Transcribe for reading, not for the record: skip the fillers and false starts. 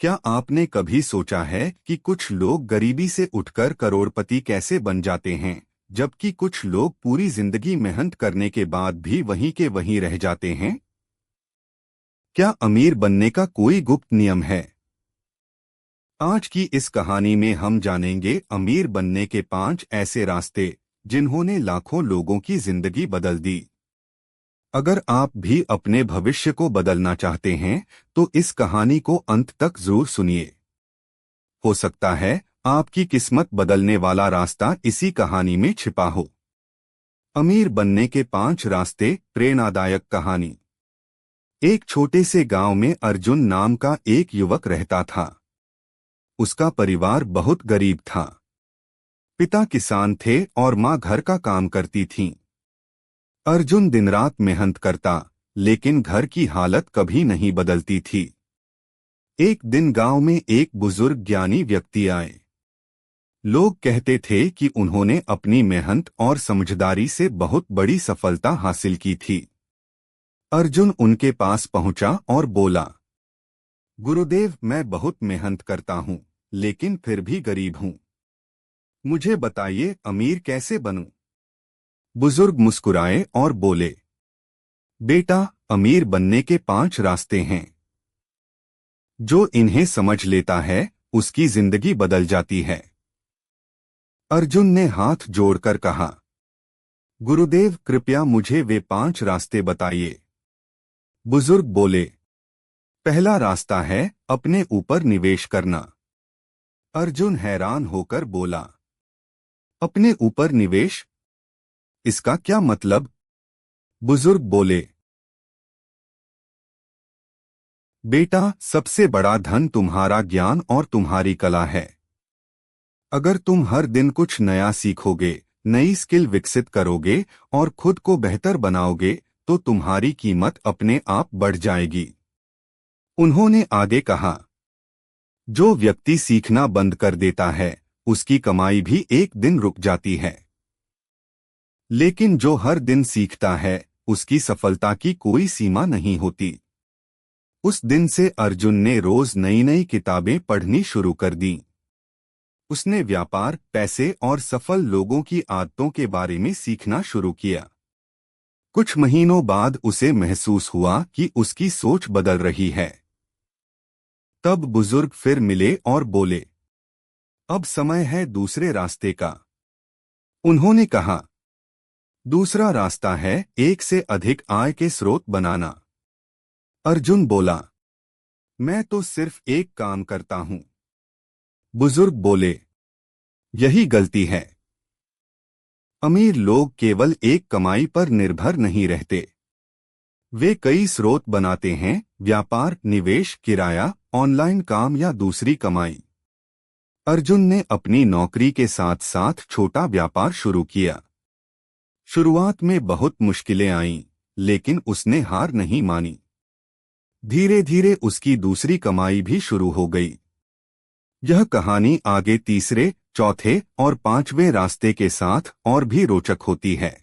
क्या आपने कभी सोचा है कि कुछ लोग गरीबी से उठकर करोड़पति कैसे बन जाते हैं, जबकि कुछ लोग पूरी जिंदगी मेहनत करने के बाद भी वहीं के वहीं रह जाते हैं? क्या अमीर बनने का कोई गुप्त नियम है? आज की इस कहानी में हम जानेंगे अमीर बनने के 5 ऐसे रास्ते जिन्होंने लाखों लोगों की जिंदगी बदल दी। अगर आप भी अपने भविष्य को बदलना चाहते हैं, तो इस कहानी को अंत तक जरूर सुनिए। हो सकता है आपकी किस्मत बदलने वाला रास्ता इसी कहानी में छिपा हो। अमीर बनने के 5 रास्ते, प्रेरणादायक कहानी। एक छोटे से गांव में अर्जुन नाम का एक युवक रहता था। उसका परिवार बहुत गरीब था। पिता किसान थे और माँ घर का काम करती थीं। अर्जुन दिन रात मेहनत करता, लेकिन घर की हालत कभी नहीं बदलती थी। एक दिन गांव में एक बुजुर्ग ज्ञानी व्यक्ति आए। लोग कहते थे कि उन्होंने अपनी मेहनत और समझदारी से बहुत बड़ी सफलता हासिल की थी। अर्जुन उनके पास पहुंचा और बोला, गुरुदेव, मैं बहुत मेहनत करता हूं, लेकिन फिर भी गरीब हूं। मुझे बताइए, अमीर कैसे बनूं? बुजुर्ग मुस्कुराए और बोले, बेटा, अमीर बनने के 5 रास्ते हैं। जो इन्हें समझ लेता है, उसकी जिंदगी बदल जाती है। अर्जुन ने हाथ जोड़कर कहा, गुरुदेव, कृपया मुझे वे 5 रास्ते बताइए। बुजुर्ग बोले, पहला रास्ता है अपने ऊपर निवेश करना। अर्जुन हैरान होकर बोला, अपने ऊपर निवेश? इसका क्या मतलब? बुजुर्ग बोले, बेटा, सबसे बड़ा धन तुम्हारा ज्ञान और तुम्हारी कला है। अगर तुम हर दिन कुछ नया सीखोगे, नई स्किल विकसित करोगे और खुद को बेहतर बनाओगे, तो तुम्हारी कीमत अपने आप बढ़ जाएगी। उन्होंने आगे कहा, जो व्यक्ति सीखना बंद कर देता है, उसकी कमाई भी एक दिन रुक जाती है। लेकिन जो हर दिन सीखता है, उसकी सफलता की कोई सीमा नहीं होती। उस दिन से अर्जुन ने रोज नई नई किताबें पढ़नी शुरू कर दी। उसने व्यापार, पैसे और सफल लोगों की आदतों के बारे में सीखना शुरू किया। कुछ महीनों बाद उसे महसूस हुआ कि उसकी सोच बदल रही है। तब बुजुर्ग फिर मिले और बोले, अब समय है दूसरे रास्ते का। उन्होंने कहा, दूसरा रास्ता है एक से अधिक आय के स्रोत बनाना। अर्जुन बोला, मैं तो सिर्फ एक काम करता हूं। बुजुर्ग बोले, यही गलती है। अमीर लोग केवल एक कमाई पर निर्भर नहीं रहते। वे कई स्रोत बनाते हैं, व्यापार, निवेश, किराया, ऑनलाइन काम या दूसरी कमाई। अर्जुन ने अपनी नौकरी के साथ साथ छोटा व्यापार शुरू किया। शुरुआत में बहुत मुश्किलें आईं, लेकिन उसने हार नहीं मानी। धीरे धीरे उसकी दूसरी कमाई भी शुरू हो गई। यह कहानी आगे तीसरे, चौथे और 5वें रास्ते के साथ और भी रोचक होती है।